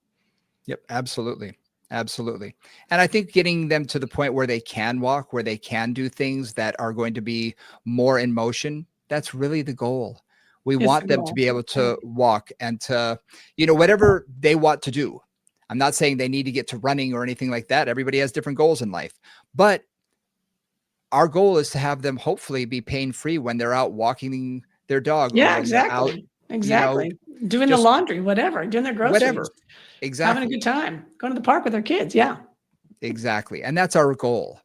Yep. Absolutely. Absolutely. And I think getting them to the point where they can walk, where they can do things that are going to be more in motion, that's really the goal. We want them to be able to walk and to, whatever they want to do. I'm not saying they need to get to running or anything like that. Everybody has different goals in life, but our goal is to have them hopefully be pain-free when they're out walking their dog. Yeah, exactly. Exactly. Doing the laundry, whatever, doing their groceries. Whatever. Exactly. Having a good time, going to the park with their kids. Yeah. Exactly. And that's our goal.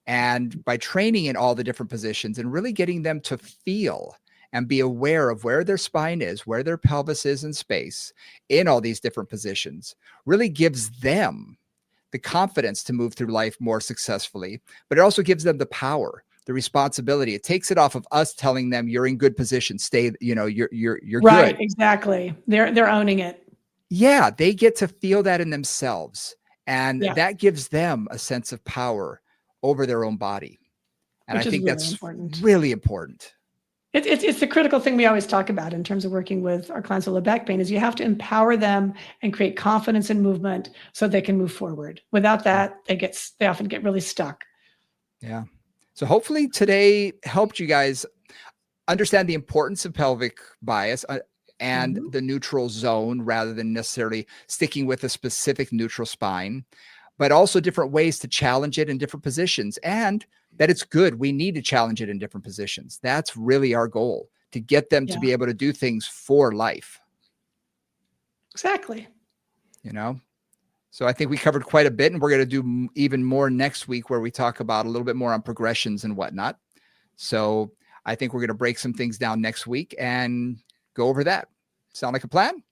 And by training in all the different positions and really getting them to feel and be aware of where their spine is, where their pelvis is in space, in all these different positions, really gives them the confidence to move through life more successfully, but it also gives them the power, the responsibility. It takes it off of us telling them you're in good position, stay, you're right, good. Exactly. They're owning it. Yeah, they get to feel that in themselves. And that gives them a sense of power over their own body. And I think that's really important. It's the critical thing we always talk about in terms of working with our clients with low back pain is you have to empower them and create confidence in movement so they can move forward. Without that, they often get really stuck. Yeah. So hopefully today helped you guys understand the importance of pelvic bias and the neutral zone rather than necessarily sticking with a specific neutral spine, but also different ways to challenge it in different positions, and that it's good. We need to challenge it in different positions. That's really our goal, to get them to be able to do things for life. Exactly. So I think we covered quite a bit, and we're going to do even more next week where we talk about a little bit more on progressions and whatnot. So I think we're going to break some things down next week and go over that. Sound like a plan?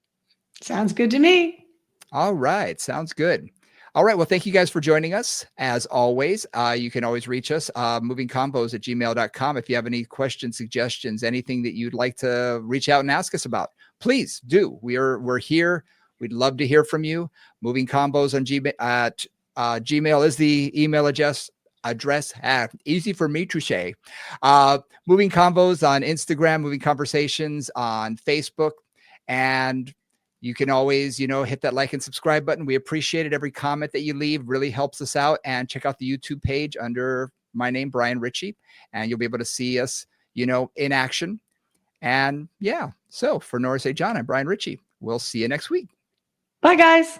Sounds good to me. All right. Sounds good. All right. Well, thank you guys for joining us. As always, you can always reach us, movingcombos@gmail.com. If you have any questions, suggestions, anything that you'd like to reach out and ask us about, please do. We're here. We'd love to hear from you. Moving Combos on Gmail is the email address. Easy for me to say. Moving Combos on Instagram, Moving Conversations on Facebook, and you can always, hit that like and subscribe button. We appreciate it. Every comment that you leave really helps us out. And check out the YouTube page under my name, Brian Ritchie, and you'll be able to see us, in action. And yeah, so for Nora St. John, I'm Brian Ritchie. We'll see you next week. Bye, guys.